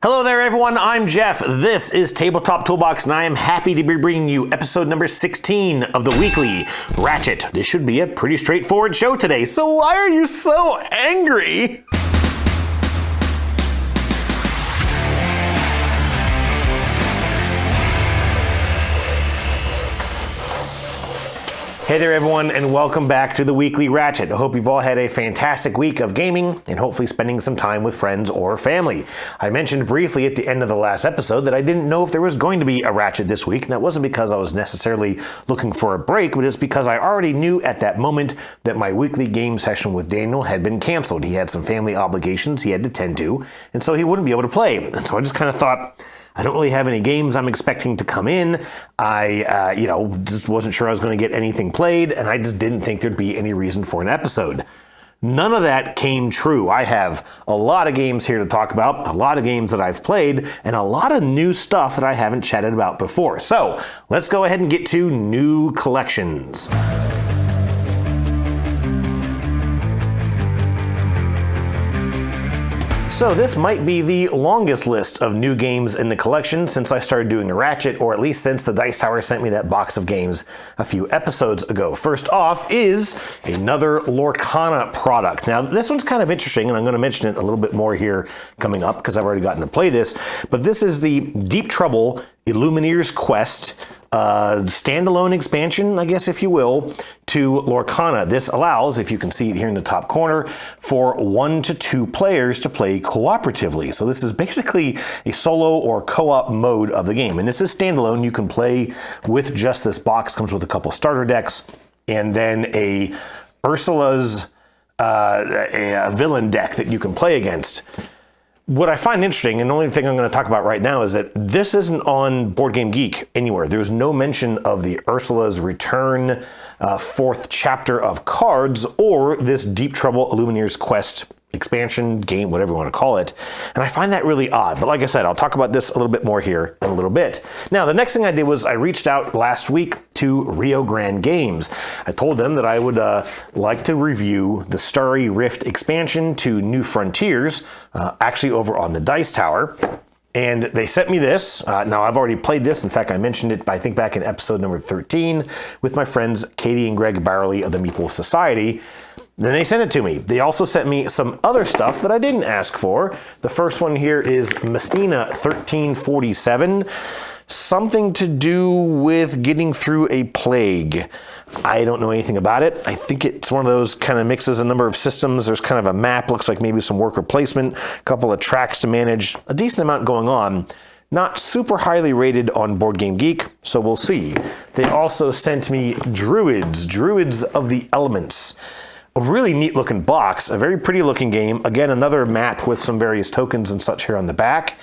Hello there, everyone. I'm Jeff. This is Tabletop Toolbox, and I am happy to be bringing you episode number 16 of the Weekly Ratchet. This should be a pretty straightforward show today, so why are you so angry? Hey there, everyone, and welcome back to the Weekly Ratchet. I hope you've all had a fantastic week of gaming and hopefully spending some time with friends or family. I mentioned briefly at the end of the last episode that I didn't know if there was going to be a Ratchet this week, and that wasn't because I was necessarily looking for a break, but it's because I already knew at that moment that my weekly game session with Daniel had been canceled. He had some family obligations he had to tend to, and so he wouldn't be able to play. And so I just kind of thought, I don't really have any games I'm expecting to come in. I just wasn't sure I was going to get anything played, and I just didn't think there'd be any reason for an episode. None of that came true. I have a lot of games here to talk about, a lot of games that I've played, and a lot of new stuff that I haven't chatted about before. So let's go ahead and get to new collections. So this might be the longest list of new games in the collection since I started doing the Ratchet, or at least since the Dice Tower sent me that box of games a few episodes ago. First off is another Lorcana product. Now this one's kind of interesting, and I'm going to mention it a little bit more here coming up because I've already gotten to play this, but this is the Deep Trouble Illumineer's Quest standalone expansion, I guess, if you will, to Lorcana. This allows, if you can see it here in the top corner, for 1 to 2 players to play cooperatively. So this is basically a solo or co-op mode of the game. And this is standalone. You can play with just this box. Comes with a couple starter decks, and then a Ursula's a villain deck that you can play against. What I find interesting, and the only thing I'm going to talk about right now, is that this isn't on Board Game Geek anywhere. There's no mention of the Ursula's Return 4th chapter of cards or this Deep Trouble Illumineer's Quest expansion game, whatever you want to call it. And I find that really odd. But like I said, I'll talk about this a little bit more here in a little bit. Now, the next thing I did was I reached out last week to Rio Grande Games. I told them that I would like to review the Starry Rift expansion to New Frontiers, actually over on the Dice Tower. And they sent me this. Now, I've already played this. In fact, I mentioned it, I think, back in episode number 13 with my friends Katie and Greg Barley of the Meeple Society. Then they sent it to me. They also sent me some other stuff that I didn't ask for. The first one here is Messina 1347. Something to do with getting through a plague. I don't know anything about it. I think it's one of those kind of mixes a number of systems. There's kind of a map, looks like maybe some worker placement, a couple of tracks to manage, a decent amount going on. Not super highly rated on Board Game Geek, so we'll see. They also sent me Druids of the Elements. A really neat looking box, a very pretty looking game. Again, another map with some various tokens and such here on the back.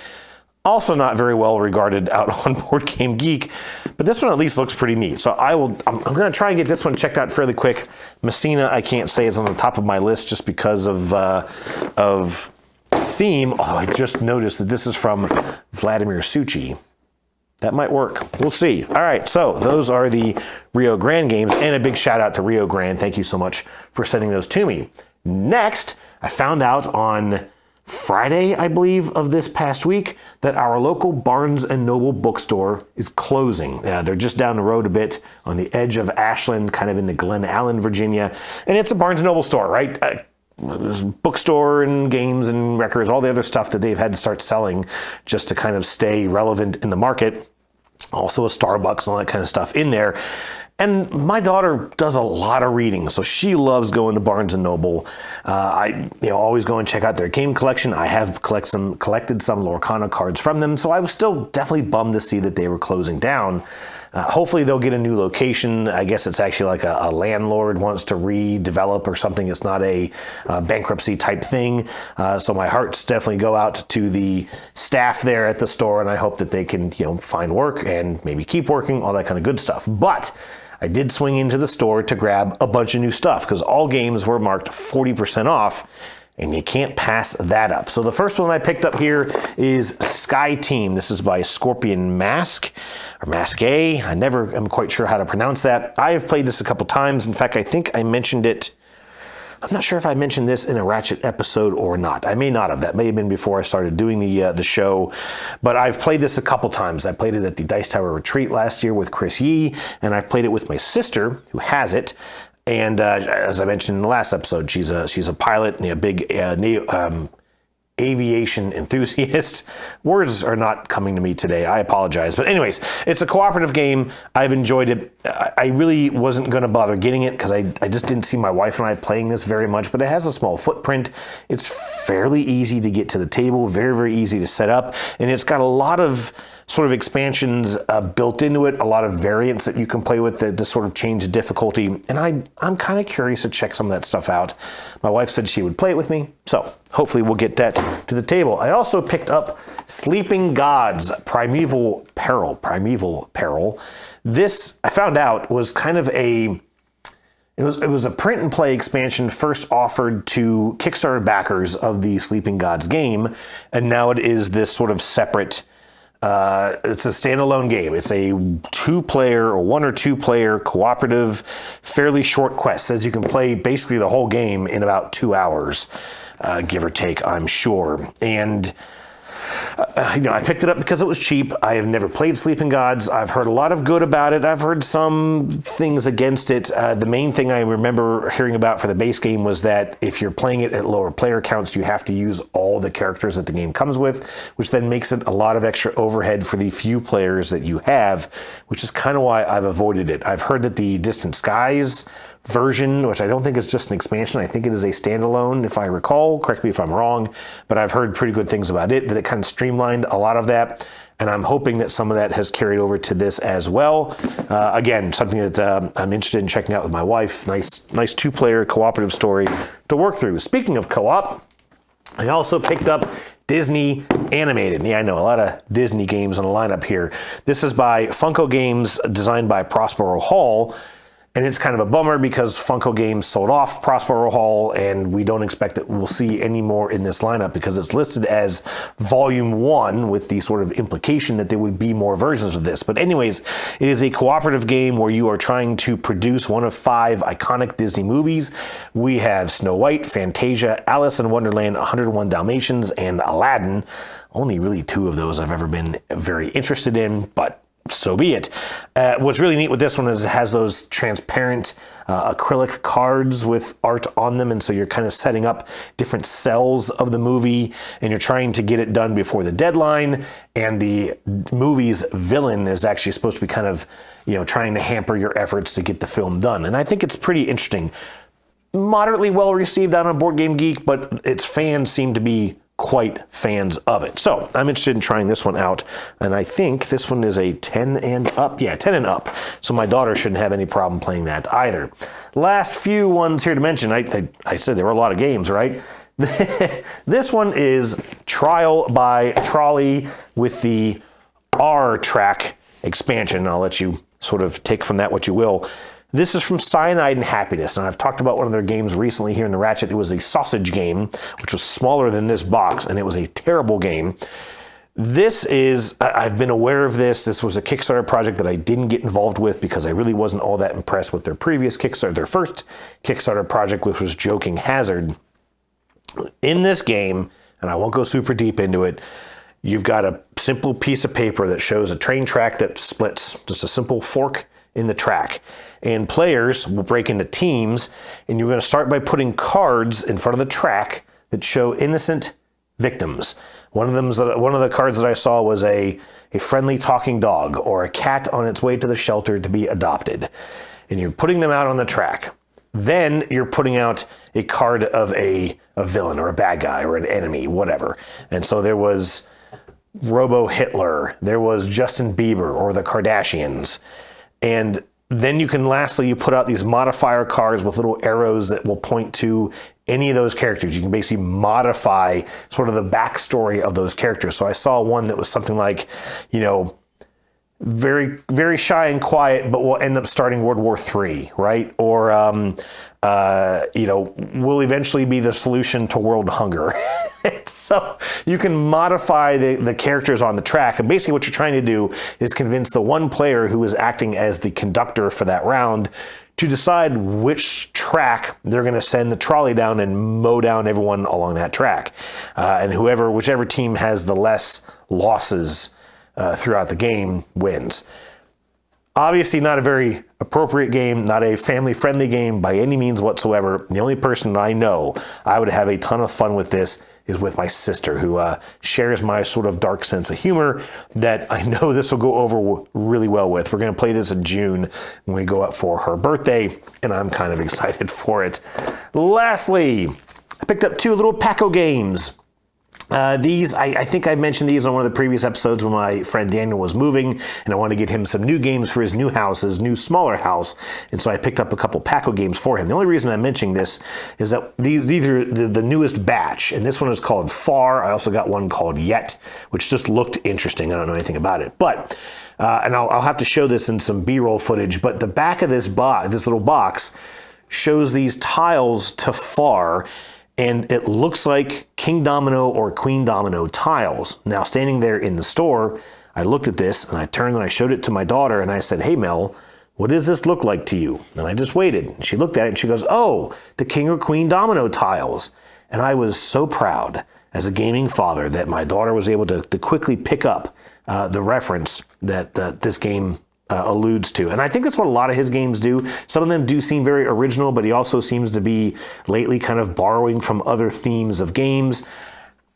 Also not very well regarded out on Board Game Geek, but this one at least looks pretty neat. So I'm going to try and get this one checked out fairly quick. Messina, I can't say is on the top of my list just because of theme. Although I just noticed that this is from Vladimir Suchy. That might work. We'll see. All right, so those are the Rio Grande games, and a big shout out to Rio Grande. Thank you so much for sending those to me. Next, I found out on Friday, I believe, of this past week, that our local Barnes & Noble bookstore is closing. They're just down the road a bit on the edge of Ashland, kind of into Glen Allen, Virginia. And it's a Barnes & Noble store, right? There's bookstore and games and records, all the other stuff that they've had to start selling just to kind of stay relevant in the market. Also a Starbucks and all that kind of stuff in there. And my daughter does a lot of reading, so she loves going to Barnes & Noble. I always go and check out their game collection. I have collected some Lorcana cards from them, so I was still definitely bummed to see that they were closing down. Hopefully they'll get a new location. I guess it's actually like a landlord wants to redevelop or something. It's not a bankruptcy type thing. So my hearts definitely go out to the staff there at the store, and I hope that they can find work and maybe keep working, all that kind of good stuff. But I did swing into the store to grab a bunch of new stuff because all games were marked 40% off, and you can't pass that up. So the first one I picked up here is Sky Team. This is by Scorpion Mask, or Mask A. I never am quite sure how to pronounce that. I have played this a couple times. In fact, I think I mentioned it I'm not sure if I mentioned this in a Ratchet episode or not. I may not have. That may have been before I started doing the show. But I've played this a couple times. I played it at the Dice Tower Retreat last year with Chris Yee, and I've played it with my sister, who has it. And as I mentioned in the last episode, she's a pilot and a big aviation enthusiast. Words are not coming to me today. I apologize. But anyways, it's a cooperative game. I've enjoyed it. I really wasn't going to bother getting it because I just didn't see my wife and I playing this very much, but it has a small footprint. It's fairly easy to get to the table, very, very easy to set up, and it's got a lot of sort of expansions built into it, a lot of variants that you can play with to sort of change the difficulty. And I'm kind of curious to check some of that stuff out. My wife said she would play it with me, so hopefully we'll get that to the table. I also picked up Sleeping Gods, Primeval Peril. This, I found out, was kind of it was a print and play expansion first offered to Kickstarter backers of the Sleeping Gods game, and now it is this sort of separate. It's a standalone game. It's a one or two player cooperative, fairly short quest. Says you can play basically the whole game in about 2 hours, give or take, I'm sure. And I picked it up because it was cheap. I have never played Sleeping Gods. I've heard a lot of good about it. I've heard some things against it. The main thing I remember hearing about for the base game was that if you're playing it at lower player counts, you have to use all the characters that the game comes with, which then makes it a lot of extra overhead for the few players that you have, which is kind of why I've avoided it. I've heard that the Distant Skies version, which I don't think is just an expansion, I think it is a standalone, if I recall. Correct me if I'm wrong, but I've heard pretty good things about it, that it kind of streamlined a lot of that, and I'm hoping that some of that has carried over to this as well. Again, something that I'm interested in checking out with my wife. Nice two-player cooperative story to work through. Speaking of co-op, I also picked up Disney Animated. Yeah, I know, a lot of Disney games on the lineup here. This is by Funko Games, designed by Prospero Hall. And it's kind of a bummer because Funko Games sold off Prospero Hall, and we don't expect that we'll see any more in this lineup because it's listed as Volume 1 with the sort of implication that there would be more versions of this. But anyways, it is a cooperative game where you are trying to produce one of 5 iconic Disney movies. We have Snow White, Fantasia, Alice in Wonderland, 101 Dalmatians, and Aladdin. Only really 2 of those I've ever been very interested in, but so be it. What's really neat with this one is it has those transparent acrylic cards with art on them, and so you're kind of setting up different cells of the movie, and you're trying to get it done before the deadline, and the movie's villain is actually supposed to be kind of, trying to hamper your efforts to get the film done. And I think it's pretty interesting. Moderately well received out on Board Game Geek, but its fans seem to be quite fans of it. So I'm interested in trying this one out, and I think this one is a 10 and up. Yeah, 10 and up. So my daughter shouldn't have any problem playing that either. Last few ones here to mention. I said there were a lot of games, right? This one is Trial by Trolley with the R-Track expansion. I'll let you sort of take from that what you will. This is from Cyanide and Happiness, and I've talked about one of their games recently here in the Ratchet. It was a sausage game, which was smaller than this box, and it was a terrible game. This is, I've been aware of this. This was a Kickstarter project that I didn't get involved with because I really wasn't all that impressed with their previous Kickstarter, their first Kickstarter project, which was Joking Hazard. In this game, and I won't go super deep into it, you've got a simple piece of paper that shows a train track that splits, just a simple fork in the track. And players will break into teams, and you're going to start by putting cards in front of the track that show innocent victims. One of the cards that I saw was a friendly talking dog or a cat on its way to the shelter to be adopted. And you're putting them out on the track. Then you're putting out a card of a villain or a bad guy or an enemy, whatever. And so there was Robo Hitler, there was Justin Bieber or the Kardashians. And then you put out these modifier cards with little arrows that will point to any of those characters. You can basically modify sort of the backstory of those characters. So I saw one that was something like, very, very shy and quiet, but will end up starting World War III, right? Or, will eventually be the solution to world hunger. So you can modify the characters on the track, and basically what you're trying to do is convince the one player who is acting as the conductor for that round to decide which track they're going to send the trolley down and mow down everyone along that track. And whichever team has the less losses throughout the game wins. Obviously not a very appropriate game, not a family-friendly game by any means whatsoever. The only person I know I would have a ton of fun with this is with my sister, who shares my sort of dark sense of humor that I know this will go over really well with. We're going to play this in June when we go up for her birthday, and I'm kind of excited for it. Lastly, I picked up 2 little Paco games. These, I think I mentioned these on one of the previous episodes when my friend Daniel was moving, and I wanted to get him some new games for his new house, his new smaller house, and so I picked up a couple Paco games for him. The only reason I'm mentioning this is that these are the newest batch, and this one is called Far. I also got one called Yet, which just looked interesting. I don't know anything about it, but and I'll have to show this in some B-roll footage, but the back of this little box shows these tiles to Far, and it looks like King Domino or Queen Domino tiles. Now, standing there in the store, I looked at this and I turned and I showed it to my daughter and I said, "Hey, Mel, what does this look like to you?" And I just waited. And she looked at it and she goes, "Oh, the King or Queen Domino tiles." And I was so proud as a gaming father that my daughter was able to quickly pick up the reference that this game alludes to. And I think that's what a lot of his games do. Some of them do seem very original, but he also seems to be lately kind of borrowing from other themes of games,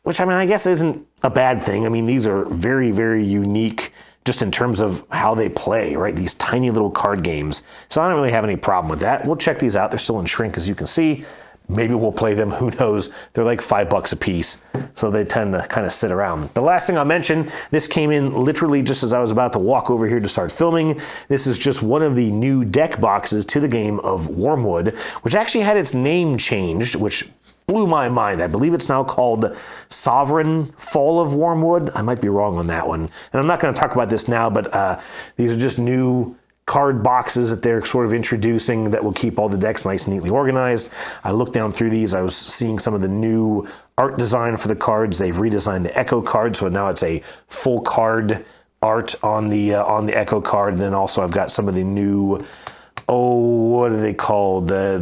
which, I mean, I guess isn't a bad thing. I mean, these are very, very unique just in terms of how they play, right? These tiny little card games. So I don't really have any problem with that. We'll check these out. They're still in shrink, as you can see. Maybe we'll play them, who knows? They're like $5 a piece, so they tend to kind of sit around. The last thing I'll mention, this came in literally just as I was about to walk over here to start filming. This is just one of the new deck boxes to the game of Wormwood, which actually had its name changed, which blew my mind. I believe it's now called Sovereign Fall of Wormwood. I might be wrong on that one. And I'm not going to talk about this now, but these are just new card boxes that they're sort of introducing that will keep all the decks nice and neatly organized. I looked down through these. I was seeing some of the new art design for the cards. They've redesigned the Echo card, so now it's a full card art on the Echo card. And then also I've got some of the new, what are they called? I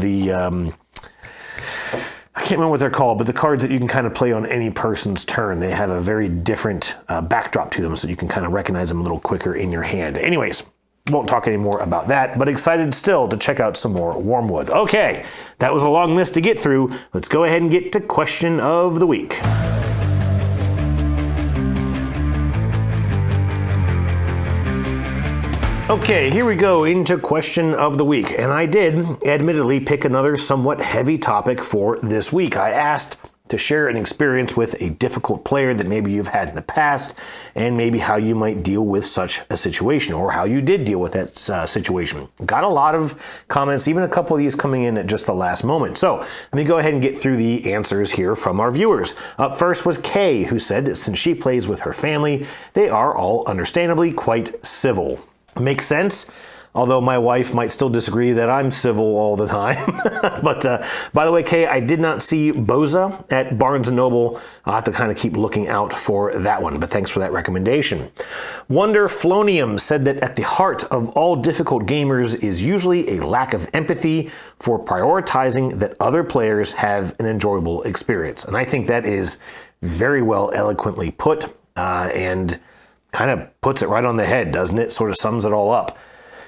can't remember what they're called, but the cards that you can kind of play on any person's turn. They have a very different backdrop to them, so you can kind of recognize them a little quicker in your hand. Anyways, won't talk anymore about that, but excited still to check out some more Wormwood. Okay, that was a long list to get through. Let's go ahead and get to question of the week. Okay, here we go into question of the week. And I did, admittedly, pick another somewhat heavy topic for this week. I asked to share an experience with a difficult player that maybe you've had in the past, and maybe how you might deal with such a situation, or how you did deal with that situation. Got a lot of comments, even a couple of these coming in at just the last moment. So let me go ahead and get through the answers here from our viewers. Up first was Kay, who said that since she plays with her family, they are all understandably quite civil. Makes sense. Although my wife might still disagree that I'm civil all the time. But by the way, Kay, I did not see Boza at Barnes & Noble. I'll have to kind of keep looking out for that one, but thanks for that recommendation. Wonder Flonium said that at the heart of all difficult gamers is usually a lack of empathy for prioritizing that other players have an enjoyable experience. And I think that is very well eloquently put, and kind of puts it right on the head, doesn't it? Sort of sums it all up.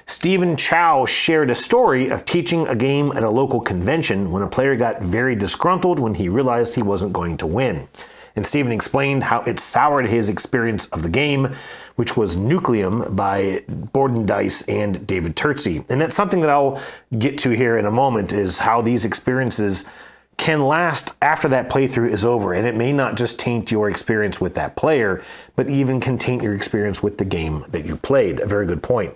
Stephen Chow shared a story of teaching a game at a local convention when a player got very disgruntled when he realized he wasn't going to win. And Stephen explained how it soured his experience of the game, which was Nucleum by Borden Dice and David Turtsey. And that's something that I'll get to here in a moment, is how these experiences can last after that playthrough is over. And it may not just taint your experience with that player, but even can taint your experience with the game that you played. A very good point.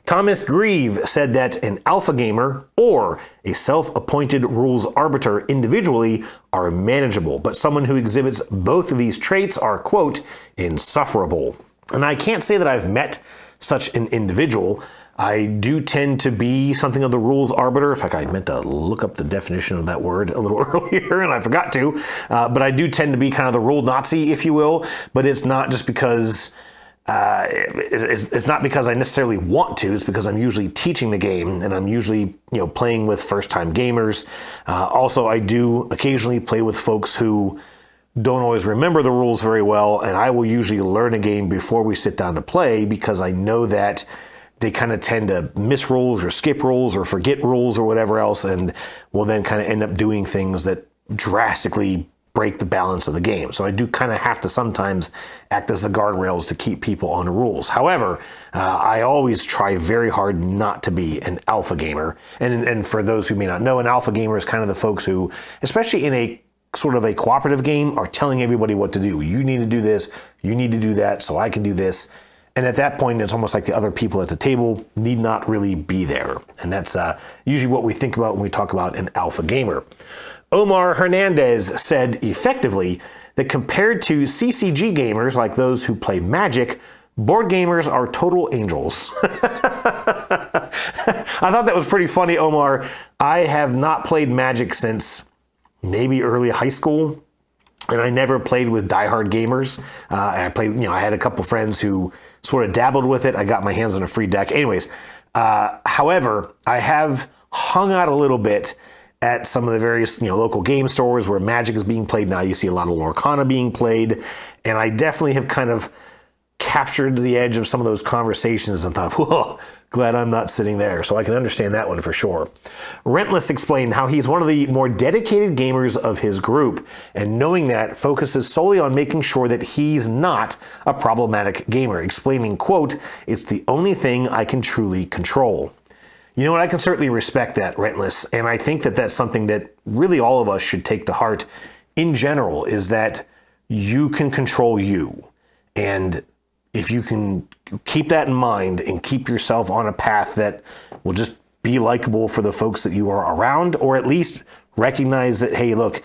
Thomas Grieve said that an alpha gamer or a self-appointed rules arbiter individually are manageable, but someone who exhibits both of these traits are, quote, insufferable. And I can't say that I've met such an individual. I do tend to be something of the rules arbiter. In fact, I meant to look up the definition of that word a little earlier, and I forgot to. But I do tend to be kind of the rule Nazi, if you will. But it's not just because it's not because I necessarily want to. It's because I'm usually teaching the game, and I'm usually playing with first-time gamers. Also, I do occasionally play with folks who don't always remember the rules very well, and I will usually learn a game before we sit down to play because I know that they kind of tend to miss rules or skip rules or forget rules or whatever else, and will then kind of end up doing things that drastically break the balance of the game. So I do kind of have to sometimes act as the guardrails to keep people on the rules. However, I always try very hard not to be an alpha gamer. And for those who may not know, an alpha gamer is kind of the folks who, especially in a sort of a cooperative game, are telling everybody what to do. You need to do this, you need to do that, so I can do this. And at that point, it's almost like the other people at the table need not really be there. And that's usually what we think about when we talk about an alpha gamer. Omar Hernandez said effectively that compared to CCG gamers like those who play Magic, board gamers are total angels. I thought that was pretty funny, Omar. I have not played Magic since maybe early high school, and I never played with diehard gamers. I played, I had a couple friends who sort of dabbled with it. I got my hands on a free deck. Anyways, however, I have hung out a little bit at some of the various, local game stores where Magic is being played. Now you see a lot of Lorcana being played, and I definitely have kind of captured the edge of some of those conversations and thought, whoa, glad I'm not sitting there. So I can understand that one for sure. Rentless explained how he's one of the more dedicated gamers of his group, and knowing that focuses solely on making sure that he's not a problematic gamer, explaining, quote, "It's the only thing I can truly control." You know what? I can certainly respect that, Rentless, and I think that that's something that really all of us should take to heart in general, is that you can control you. And if you can keep that in mind and keep yourself on a path that will just be likable for the folks that you are around, or at least recognize that, hey, look,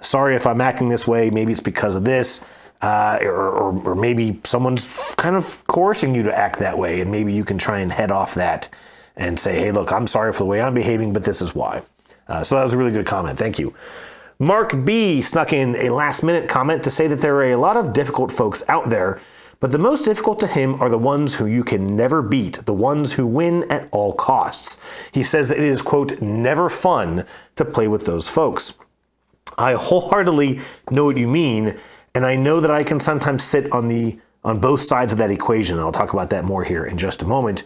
sorry if I'm acting this way, maybe it's because of this, or maybe someone's kind of coercing you to act that way, and maybe you can try and head off that and say, hey, look, I'm sorry for the way I'm behaving, but this is why. So that was a really good comment. Thank you. Mark B snuck in a last-minute comment to say that there are a lot of difficult folks out there, but the most difficult to him are the ones who you can never beat, the ones who win at all costs. He says that it is, quote, never fun to play with those folks. I wholeheartedly know what you mean, and I know that I can sometimes sit on both sides of that equation. I'll talk about that more here in just a moment.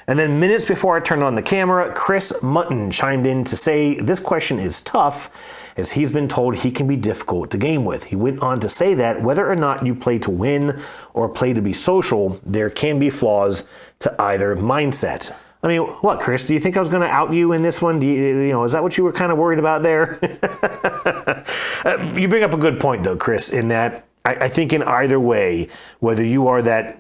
And then minutes before I turned on the camera, Chris Mutton chimed in to say this question is tough, as he's been told he can be difficult to game with. He went on to say that whether or not you play to win or play to be social, there can be flaws to either mindset. I mean, what, Chris? Do you think I was going to out you in this one? Is that what you were kind of worried about there? You bring up a good point, though, Chris, in that I think in either way, whether you are that,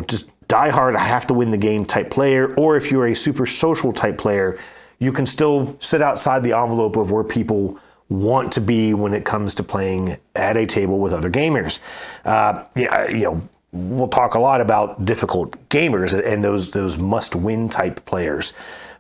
just die hard, I have to win the game type player, or if you're a super social type player, you can still sit outside the envelope of where people want to be when it comes to playing at a table with other gamers. We'll talk a lot about difficult gamers and those must-win type players.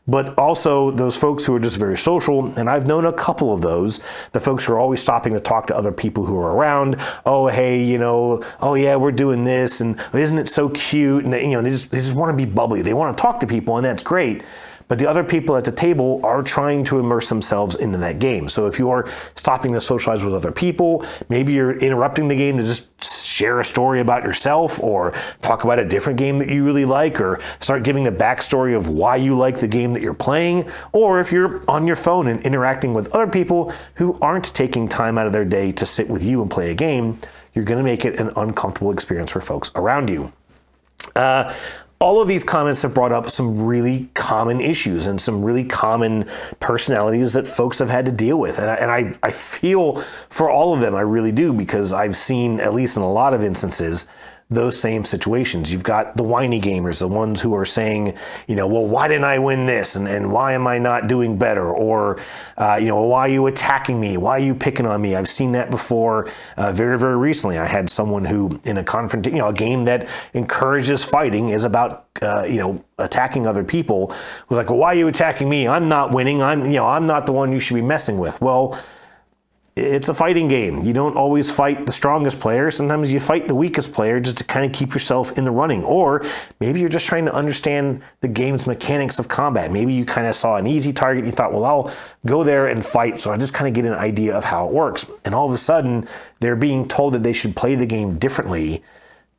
But also those folks who are just very social, and I've known a couple of those, the folks who are always stopping to talk to other people who are around. Oh, hey, oh yeah, we're doing this, and isn't it so cute? And they just want to be bubbly. They want to talk to people, and that's great. But the other people at the table are trying to immerse themselves into that game. So if you are stopping to socialize with other people, maybe you're interrupting the game to just share a story about yourself, or talk about a different game that you really like, or start giving the backstory of why you like the game that you're playing, or if you're on your phone and interacting with other people who aren't taking time out of their day to sit with you and play a game, you're going to make it an uncomfortable experience for folks around you. All of these comments have brought up some really common issues and some really common personalities that folks have had to deal with. And I feel for all of them, I really do, because I've seen, at least in a lot of instances, those same situations. You've got the whiny gamers, the ones who are saying, well, why didn't I win this? And why am I not doing better? Or, why are you attacking me? Why are you picking on me? I've seen that before very, very recently. I had someone who, in a game that encourages fighting, is about, attacking other people, was like, well, why are you attacking me? I'm not winning. I'm not the one you should be messing with. Well, it's a fighting game. You don't always fight the strongest player. Sometimes you fight the weakest player just to kind of keep yourself in the running. Or maybe you're just trying to understand the game's mechanics of combat. Maybe you kind of saw an easy target and you thought, well, I'll go there and fight, so I just kind of get an idea of how it works. And all of a sudden, they're being told that they should play the game differently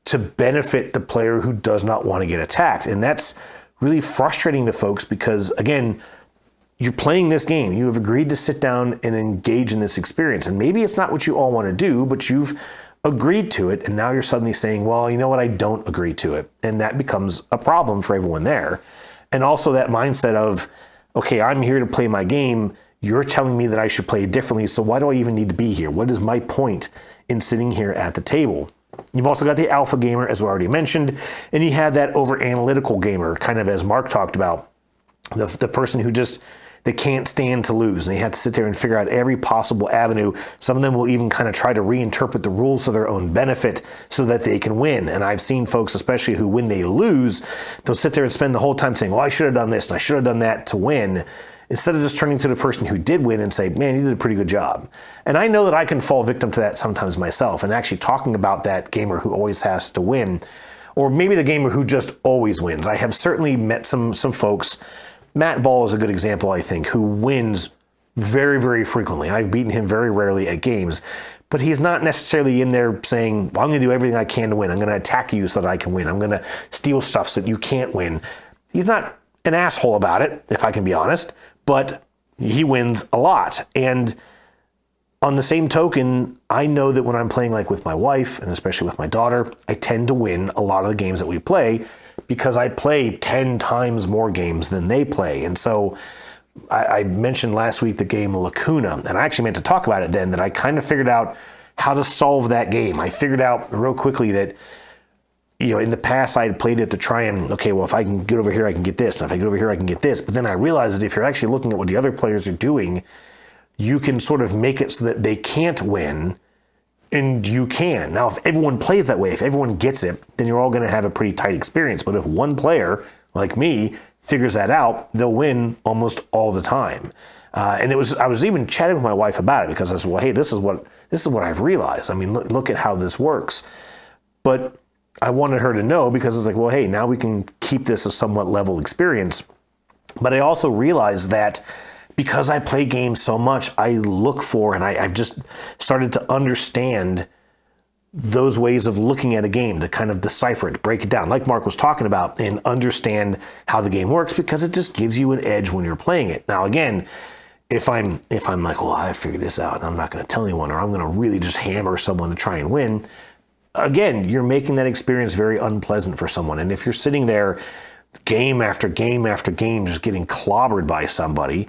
to benefit the player who does not want to get attacked. And that's really frustrating to folks because, again, you're playing this game. You have agreed to sit down and engage in this experience. And maybe it's not what you all want to do, but you've agreed to it. And now you're suddenly saying, well, you know what? I don't agree to it. And that becomes a problem for everyone there. And also that mindset of, okay, I'm here to play my game. You're telling me that I should play it differently. So why do I even need to be here? What is my point in sitting here at the table? You've also got the alpha gamer, as we already mentioned. And you had that over analytical gamer, kind of as Mark talked about, the person who just, they can't stand to lose, and they have to sit there and figure out every possible avenue. Some of them will even kind of try to reinterpret the rules to their own benefit so that they can win. And I've seen folks, especially who, when they lose, they'll sit there and spend the whole time saying, well, I should have done this and I should have done that to win, instead of just turning to the person who did win and say, man, you did a pretty good job. And I know that I can fall victim to that sometimes myself, and actually talking about that gamer who always has to win, or maybe the gamer who just always wins. I have certainly met some folks. Matt Ball is a good example, I think, who wins very, very frequently. I've beaten him very rarely at games, but he's not necessarily in there saying, well, I'm going to do everything I can to win. I'm going to attack you so that I can win. I'm going to steal stuff so that you can't win. He's not an asshole about it, if I can be honest, but he wins a lot. And on the same token, I know that when I'm playing like with my wife, and especially with my daughter, I tend to win a lot of the games that we play, because I play 10 times more games than they play. And so I mentioned last week the game Lacuna, and I actually meant to talk about it then, that I kind of figured out how to solve that game. I figured out real quickly that, you know, in the past I had played it to try and, okay, well, if I can get over here, I can get this. And if I get over here, I can get this. But then I realized that if you're actually looking at what the other players are doing, you can sort of make it so that they can't win, and you can. Now, if everyone plays that way, if everyone gets it, then you're all going to have a pretty tight experience. But if one player, like me, figures that out, they'll win almost all the time. And I was even chatting with my wife about it, because I said, well, hey, this is what I've realized. I mean, look at how this works. But I wanted her to know, because it's like, well, hey, now we can keep this a somewhat level experience. But I also realized that because I play games so much, I look for, and I've just started to understand those ways of looking at a game, to kind of decipher it, break it down, like Mark was talking about, and understand how the game works, because it just gives you an edge when you're playing it. Now, again, if I'm like, well, I figured this out, and I'm not going to tell anyone, or I'm going to really just hammer someone to try and win, again, you're making that experience very unpleasant for someone. And if you're sitting there game after game after game just getting clobbered by somebody,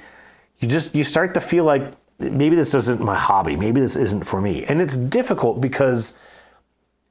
you start to feel like, maybe this isn't my hobby. Maybe this isn't for me. And it's difficult, because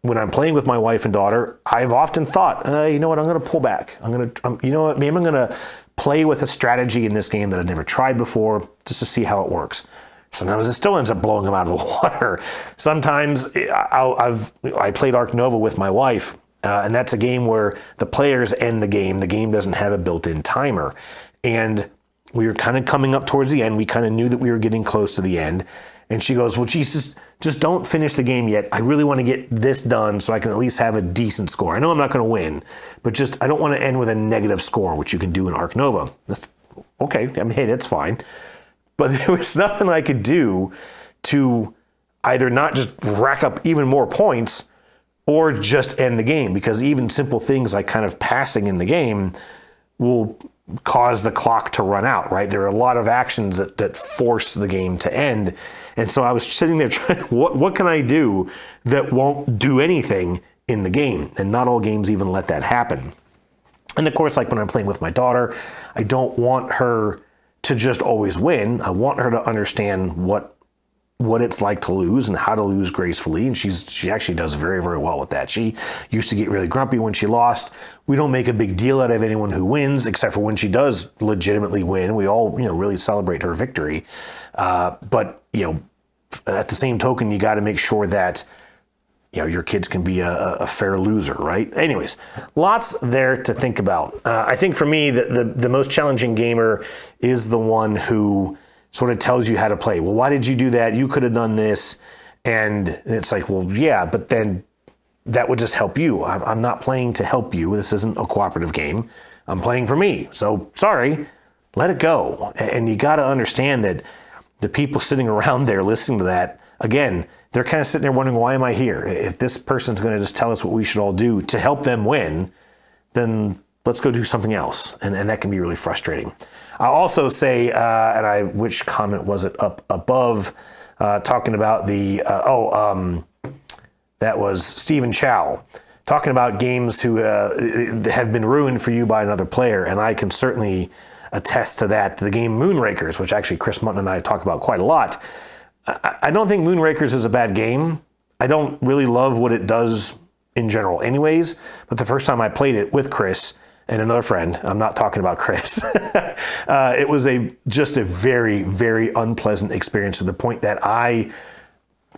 when I'm playing with my wife and daughter, I've often thought, you know what, I'm going to pull back. You know what, maybe I'm going to play with a strategy in this game that I've never tried before, just to see how it works. Sometimes it still ends up blowing them out of the water. Sometimes I played Ark Nova with my wife, and that's a game where the players end the game. The game doesn't have a built-in timer. And we were kind of coming up towards the end. We kind of knew that we were getting close to the end. And she goes, well, Jesus, just don't finish the game yet. I really want to get this done so I can at least have a decent score. I know I'm not going to win, but just, I don't want to end with a negative score, which you can do in Ark Nova. That's okay. I mean, hey, that's fine. But there was nothing I could do to either not just rack up even more points or just end the game, because even simple things like kind of passing in the game will cause the clock to run out, right? There are a lot of actions that force the game to end. And so I was sitting there trying, what can I do that won't do anything in the game? And not all games even let that happen. And of course, like when I'm playing with my daughter, I don't want her to just always win. I want her to understand what it's like to lose and how to lose gracefully. And she actually does very, very well with that. She used to get really grumpy when she lost. We don't make a big deal out of anyone who wins, except for when she does legitimately win. We all, really celebrate her victory. But at the same token, you got to make sure that, your kids can be a fair loser, right? Anyways, lots there to think about. I think for me, the most challenging gamer is the one who sort of tells you how to play. Well, why did you do that? You could have done this. And it's like, well, yeah, but then that would just help you. I'm not playing to help you. This isn't a cooperative game. I'm playing for me. So sorry, let it go. And you got to understand that the people sitting around there listening to that, again, they're kind of sitting there wondering, why am I here? If this person's going to just tell us what we should all do to help them win, then let's go do something else. And that can be really frustrating. I'll also say, which comment was it up above, talking about that was Stephen Chow, talking about games who have been ruined for you by another player. And I can certainly attest to that. The game Moonrakers, which actually Chris Mutton and I talk about quite a lot. I don't think Moonrakers is a bad game. I don't really love what it does in general anyways, but the first time I played it with Chris and another friend, I'm not talking about Chris, it was just a very, very unpleasant experience to the point that I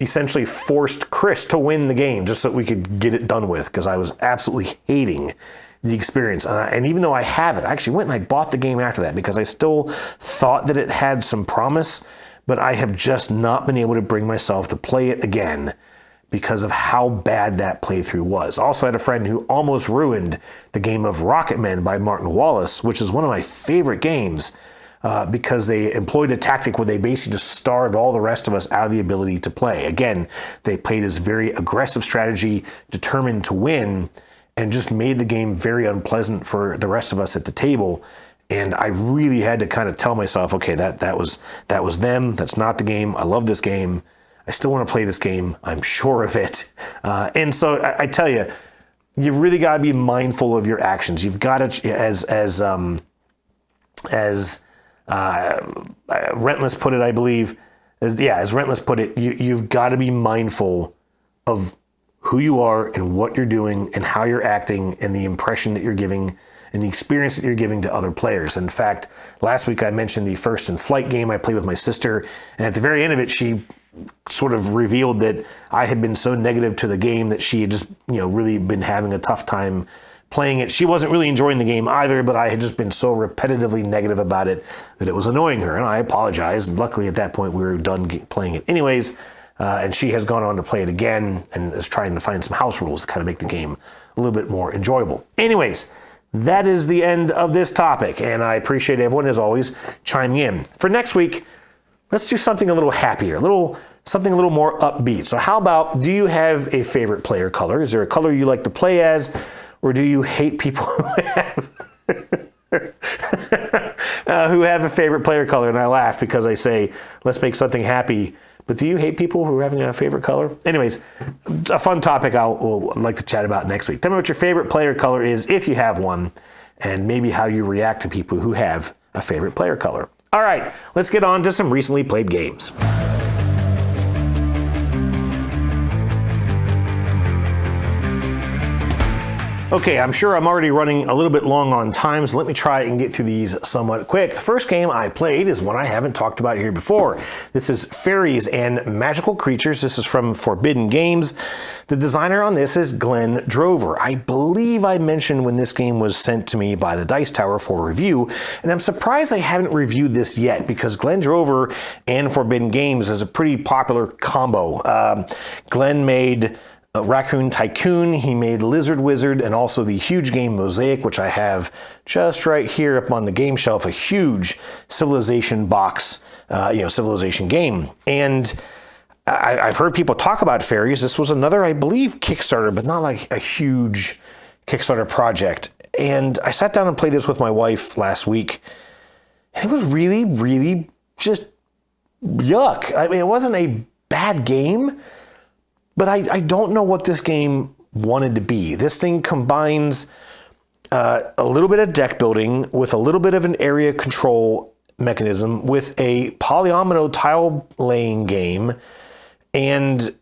essentially forced Chris to win the game just so we could get it done with, because I was absolutely hating the experience. And even though I have it, I actually went and I bought the game after that because I still thought that it had some promise, but I have just not been able to bring myself to play it again because of how bad that playthrough was. Also had a friend who almost ruined the game of Rocket Men by Martin Wallace, which is one of my favorite games, because they employed a tactic where they basically just starved all the rest of us out of the ability to play. Again, they played this very aggressive strategy, determined to win, and just made the game very unpleasant for the rest of us at the table. And I really had to kind of tell myself, okay, that was them. That's not the game. I love this game. I still want to play this game. I'm sure of it. And so I tell you, you really got to be mindful of your actions. You've got to, as Rentless put it, I believe, as Rentless put it, you've got to be mindful of who you are and what you're doing and how you're acting and the impression that you're giving and the experience that you're giving to other players. In fact, last week I mentioned the First in Flight game I played with my sister, and at the very end of it, she sort of revealed that I had been so negative to the game that she had just, really been having a tough time playing it. She wasn't really enjoying the game either, but I had just been so repetitively negative about it that it was annoying her, and I apologized. And luckily at that point we were done playing it anyways, and she has gone on to play it again and is trying to find some house rules to kind of make the game a little bit more enjoyable. Anyways, that is the end of this topic, and I appreciate everyone, as always, chiming in. For next week, let's do something a little happier, something a little more upbeat. So how about, do you have a favorite player color? Is there a color you like to play as, or do you hate people who have a favorite player color? And I laugh because I say, let's make something happy. But do you hate people who are having a favorite color? Anyways, a fun topic I'll like to chat about next week. Tell me what your favorite player color is, if you have one, and maybe how you react to people who have a favorite player color. All right, let's get on to some recently played games. Okay, I'm sure I'm already running a little bit long on time, so let me try and get through these somewhat quick. The first game I played is one I haven't talked about here before. This is Fairies and Magical Creatures. This is from Forbidden Games. The designer on this is Glenn Drover. I believe I mentioned when this game was sent to me by the Dice Tower for review, and I'm surprised I haven't reviewed this yet because Glenn Drover and Forbidden Games is a pretty popular combo. Glenn made Raccoon Tycoon, he made Lizard Wizard, and also the huge game Mosaic, which I have just right here up on the game shelf, a huge Civilization box, Civilization game. And I've heard people talk about Fairies. This was another, I believe, Kickstarter, but not like a huge Kickstarter project. And I sat down and played this with my wife last week. And it was really, really just yuck. I mean, it wasn't a bad game, but I don't know what this game wanted to be. This thing combines a little bit of deck building with a little bit of an area control mechanism with a polyomino tile laying game and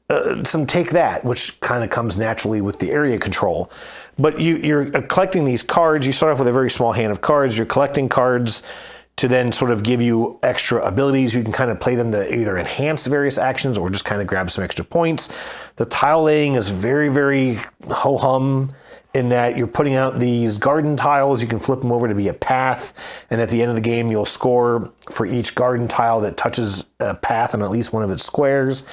some take that, which kind of comes naturally with the area control. But you're collecting these cards. You start off with a very small hand of cards. You're collecting cards to then sort of give you extra abilities. You can kind of play them to either enhance various actions or just kind of grab some extra points. The tile laying is very, very ho-hum, in that you're putting out these garden tiles. You can flip them over to be a path, and at the end of the game, you'll score for each garden tile that touches a path on at least one of its squares.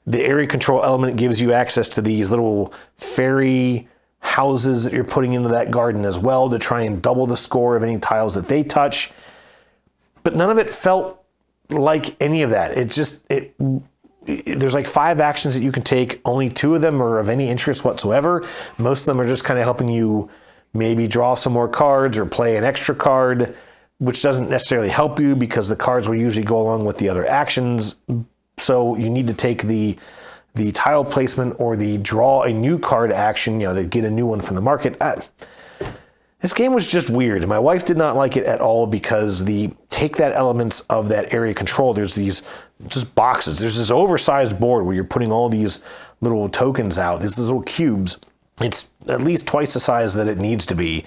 The area control element gives you access to these little fairy houses that you're putting into that garden as well to try and double the score of any tiles that they touch. But none of it felt like any of that. There's like 5 actions that you can take. Only 2 of them are of any interest whatsoever. Most of them are just kind of helping you maybe draw some more cards or play an extra card, which doesn't necessarily help you because the cards will usually go along with the other actions. So you need to take the tile placement or the draw a new card action, to get a new one from the market. This game was just weird. My wife did not like it at all because take that elements of that area control. There's these just boxes. There's this oversized board where you're putting all these little tokens out. These little cubes. It's at least twice the size that it needs to be.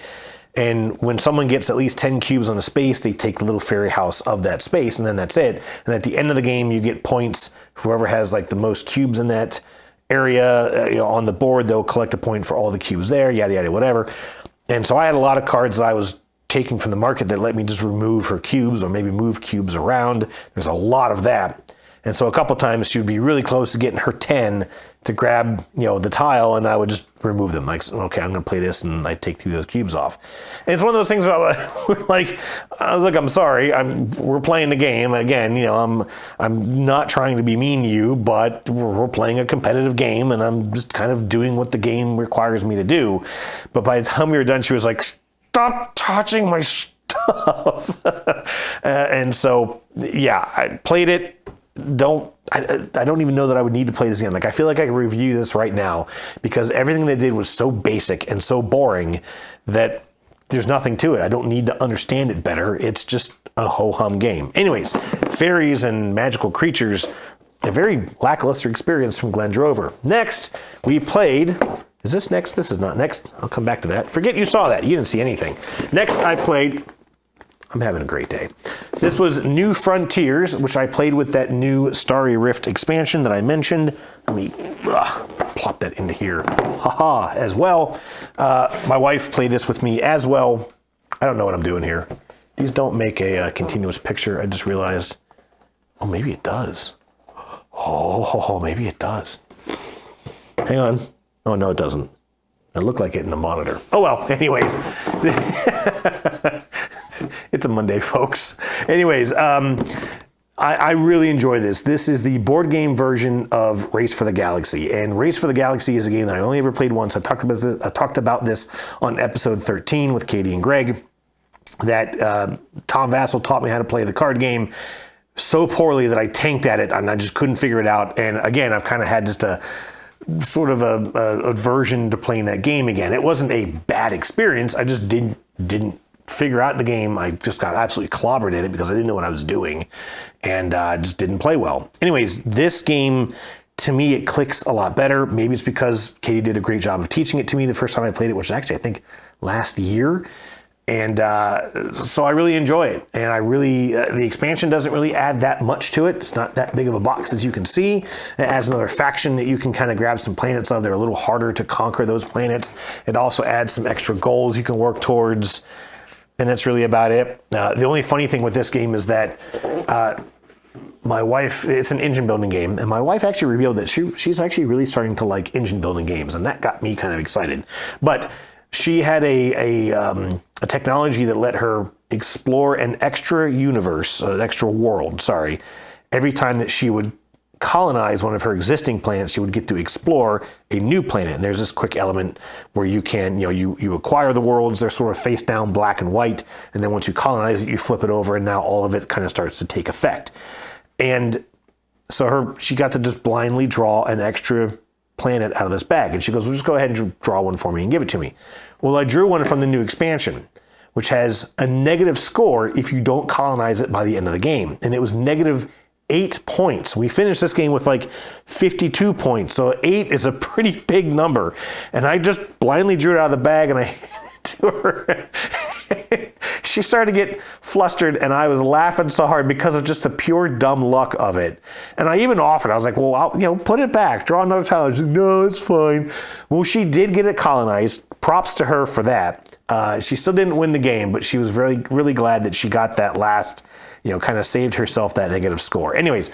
And when someone gets at least 10 cubes on a space, they take the little fairy house of that space, and then that's it. And at the end of the game, you get points. Whoever has like the most cubes in that area, on the board, they'll collect a point for all the cubes there, yada, yada, whatever. And so I had a lot of cards that I was taking from the market that let me just remove her cubes or maybe move cubes around. There's a lot of that. And so a couple times she would be really close to getting her 10 to grab, the tile, and I would just remove them. Like, okay, I'm going to play this, and I take 2 of those cubes off. And it's one of those things where I was like, I'm sorry, we're playing the game. Again, I'm not trying to be mean to you, but we're playing a competitive game, and I'm just kind of doing what the game requires me to do. But by the time we were done, she was like, stop touching my stuff. And so, yeah, I played it. I don't even know that I would need to play this again. Like, I feel like I can review this right now because everything they did was so basic and so boring that there's nothing to it. I don't need to understand it better. It's just a ho-hum game. Anyways, fairies and magical creatures, a very lackluster experience from Glenn Drover. Next, we played... Is this next? This is not next. I'll come back to that. Forget you saw that. You didn't see anything. Next, I played... I'm having a great day. This was New Frontiers, which I played with that new Starry Rift expansion that I mentioned. Let me plop that into here. Haha, as well. My wife played this with me as well. I don't know what I'm doing here. These don't make a continuous picture. I just realized, oh, maybe it does. Oh, maybe it does. Hang on. Oh, no, it doesn't. It looked like it in the monitor. Oh, well, anyways. It's a Monday, folks. Anyways, I really enjoy this. This is the board game version of Race for the Galaxy. And Race for the Galaxy is a game that I only ever played once. I talked about this on episode 13 with Katie and Greg, that Tom Vassell taught me how to play the card game so poorly that I tanked at it and I just couldn't figure it out. And again, I've kind of had just a sort of a aversion to playing that game again. It wasn't a bad experience. I just didn't figure out the game. I just got absolutely clobbered in it because I didn't know what I was doing, and just didn't play well. Anyways, this game, to me, it clicks a lot better. Maybe it's because Katie did a great job of teaching it to me the first time I played it, which is actually, I think, last year. And so I really enjoy it. And the expansion doesn't really add that much to it. It's not that big of a box as you can see. It adds another faction that you can kind of grab some planets of. They're a little harder to conquer, those planets. It also adds some extra goals you can work towards. And that's really about it. The only funny thing with this game is that my wife, it's an engine building game, and my wife actually revealed that she's actually really starting to like engine building games, and that got me kind of excited. But she had a technology that let her explore an extra universe, an extra world, every time that she would colonize one of her existing planets, she would get to explore a new planet. And there's this quick element where you can, you acquire the worlds, they're sort of face down, black and white, and then once you colonize it, you flip it over, and now all of it kind of starts to take effect. And so she got to just blindly draw an extra planet out of this bag. And she goes, well, just go ahead and draw one for me and give it to me. Well, I drew one from the new expansion, which has a negative score if you don't colonize it by the end of the game. And it was negative 8 points. We finished this game with like 52 points. So 8 is a pretty big number. And I just blindly drew it out of the bag and I handed it to her. She started to get flustered, and I was laughing so hard because of just the pure dumb luck of it. And I even offered, I was like, well, put it back, draw another tile. She's like, no, it's fine. Well, she did get it colonized props to her for that. She still didn't win the game, but she was really glad that she got that last, kind of saved herself that negative score. Anyways,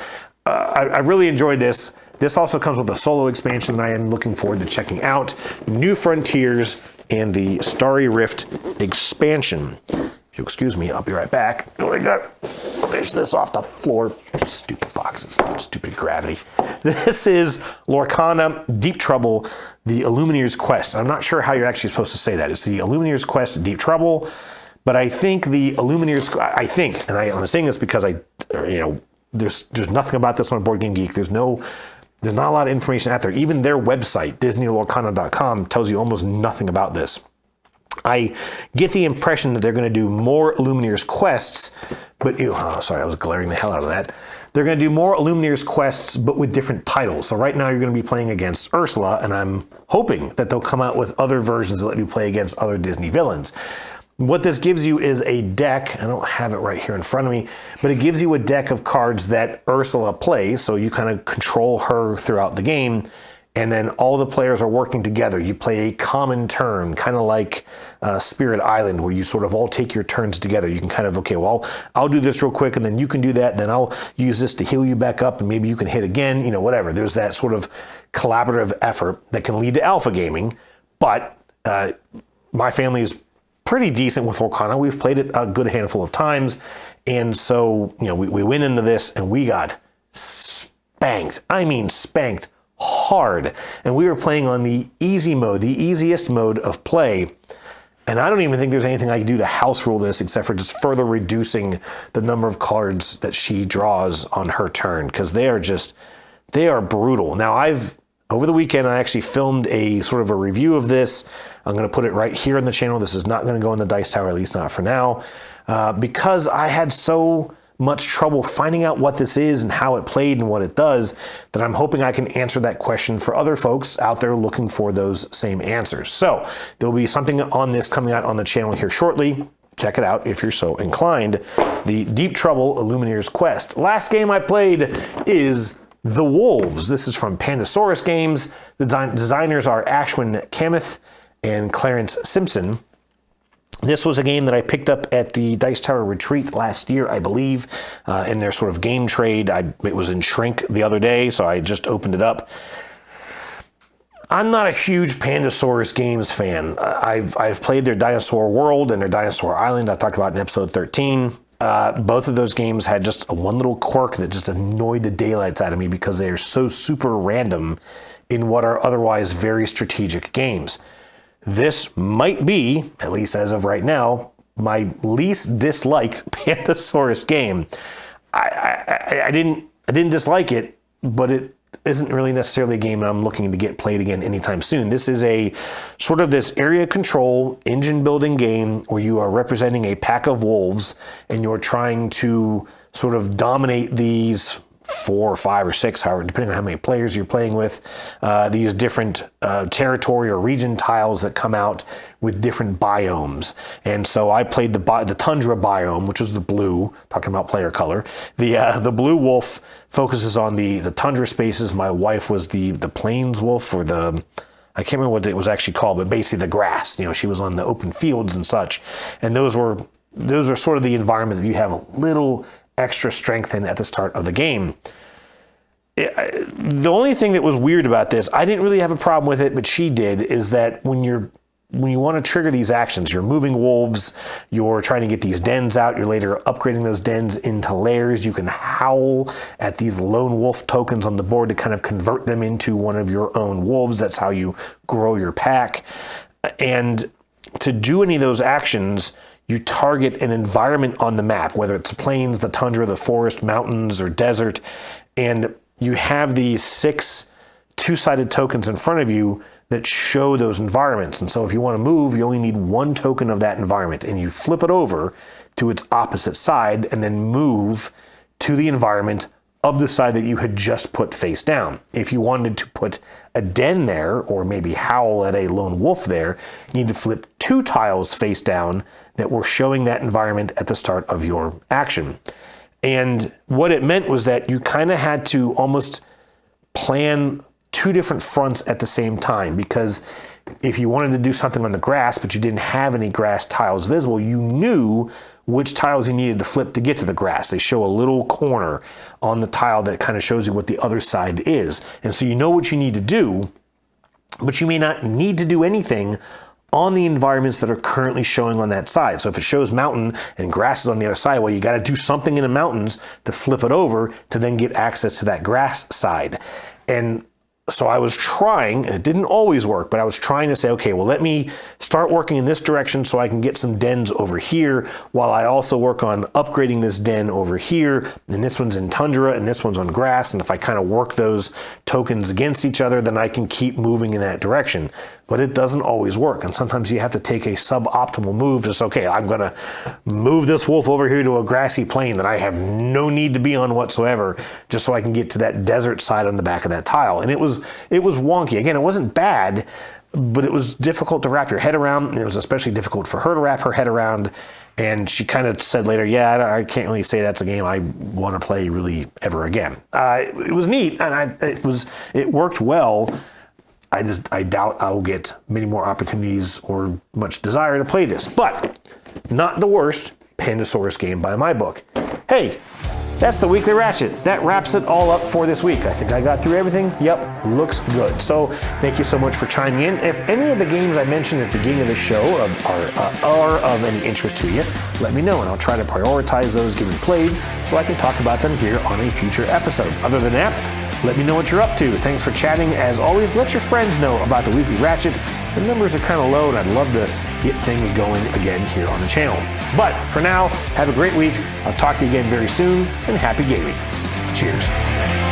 I really enjoyed this. This also comes with a solo expansion that I am looking forward to checking out. New Frontiers and the Starry Rift expansion. If you excuse me, I'll be right back. I got to fish this off the floor. Stupid boxes, stupid gravity. This is Lorcana Deep Trouble, the Illumineer's Quest. I'm not sure how you're actually supposed to say that. It's the Illumineer's Quest Deep Trouble, but I think the Illumineer's, and I'm saying this because there's nothing about this on Board Game Geek. There's not a lot of information out there. Even their website, DisneyLorcana.com, tells you almost nothing about this. I get the impression that they're going to do more Illumineer's quests, but sorry, I was glaring the hell out of that. They're going to do more Illumineer's quests, but with different titles. So right now you're going to be playing against Ursula, and I'm hoping that they'll come out with other versions that let you play against other Disney villains. What this gives you is a deck. I don't have it right here in front of me, but it gives you a deck of cards that Ursula plays, so you kind of control her throughout the game. And then all the players are working together. You play a common turn, kind of like Spirit Island, where you sort of all take your turns together. You can kind of, I'll do this real quick, and then you can do that. Then I'll use this to heal you back up, and maybe you can hit again, whatever. There's that sort of collaborative effort that can lead to alpha gaming. But my family is pretty decent with Lorcana. We've played it a good handful of times. And so, we went into this, and we got spanked. I mean, spanked hard. And we were playing on the easy mode, the easiest mode of play. And I don't even think there's anything I can do to house rule this except for just further reducing the number of cards that she draws on her turn, because they are brutal. Now, over the weekend, I actually filmed a sort of a review of this. I'm going to put it right here on the channel. This is not going to go in the Dice Tower, at least not for now, because I had so much trouble finding out what this is and how it played and what it does, that I'm hoping I can answer that question for other folks out there looking for those same answers. So there'll be something on this coming out on the channel here shortly. Check it out if you're so inclined. The Deep Trouble Illumineer's Quest. Last game I played is The Wolves. This is from Pandasaurus Games. The designers are Ashwin Kamath and Clarence Simpson. This was a game that I picked up at the Dice Tower Retreat last year, I believe, in their sort of game trade. It was in shrink the other day, so I just opened it up. I'm not a huge Pandasaurus Games fan. I've played their Dinosaur World and their Dinosaur Island I talked about in episode 13. Both of those games had just one little quirk that just annoyed the daylights out of me because they are so super random in what are otherwise very strategic games. This might be, at least as of right now, my least disliked Pandasaurus game. I didn't dislike it, but it isn't really necessarily a game I'm looking to get played again anytime soon. This is a sort of this area control engine building game where you are representing a pack of wolves and you're trying to sort of dominate these 4 or 5 or 6, however, depending on how many players you're playing with, these different territory or region tiles that come out with different biomes. And so I played the tundra biome, which was the blue, talking about player color. The blue wolf focuses on the tundra spaces. My wife was the plains wolf, or I can't remember what it was actually called, but basically the grass. She was on the open fields and such. And those are sort of the environment that you have a little extra strength in at the start of the game. The only thing that was weird about this, I didn't really have a problem with it, but she did, is that when you want to trigger these actions, you're moving wolves, you're trying to get these dens out, you're later upgrading those dens into lairs, you can howl at these lone wolf tokens on the board to kind of convert them into one of your own wolves. That's how you grow your pack. And to do any of those actions, you target an environment on the map, whether it's the plains, the tundra, the forest, mountains, or desert, and you have these 6 two-sided tokens in front of you that show those environments. And so if you want to move, you only need 1 token of that environment, and you flip it over to its opposite side and then move to the environment of the side that you had just put face down. If you wanted to put a den there, or maybe howl at a lone wolf there, you need to flip 2 tiles face down that were showing that environment at the start of your action. And what it meant was that you kind of had to almost plan 2 different fronts at the same time, because if you wanted to do something on the grass, but you didn't have any grass tiles visible, you knew which tiles you needed to flip to get to the grass. They show a little corner on the tile that kind of shows you what the other side is. And so you know what you need to do, but you may not need to do anything on the environments that are currently showing on that side. So if it shows mountain and grass is on the other side, well, you got to do something in the mountains to flip it over to then get access to that grass side. And so I was trying, and it didn't always work, but I was trying to say, okay, well, let me start working in this direction so I can get some dens over here, while I also work on upgrading this den over here. And this one's in tundra and this one's on grass. And if I kind of work those tokens against each other, then I can keep moving in that direction. But it doesn't always work. And sometimes you have to take a suboptimal move to say, okay, I'm going to move this wolf over here to a grassy plain that I have no need to be on whatsoever, just so I can get to that desert side on the back of that tile. And it was wonky. Again, it wasn't bad, but it was difficult to wrap your head around. And it was especially difficult for her to wrap her head around. And she kind of said later, yeah, I can't really say that's a game I want to play really ever again. It was neat, and it worked well. I doubt I will get many more opportunities or much desire to play this, but not the worst Pandasaurus game by my book. Hey, that's the Weekly Ratchet. That wraps it all up for this week. I think I got through everything. Yep, looks good. So thank you so much for chiming in. If any of the games I mentioned at the beginning of the show are of any interest to you, let me know, and I'll try to prioritize those getting played so I can talk about them here on a future episode. Other than that, let me know what you're up to. Thanks for chatting. As always, let your friends know about the Weekly Ratchet. The numbers are kind of low, and I'd love to get things going again here on the channel. But for now, have a great week. I'll talk to you again very soon, and happy gaming. Cheers.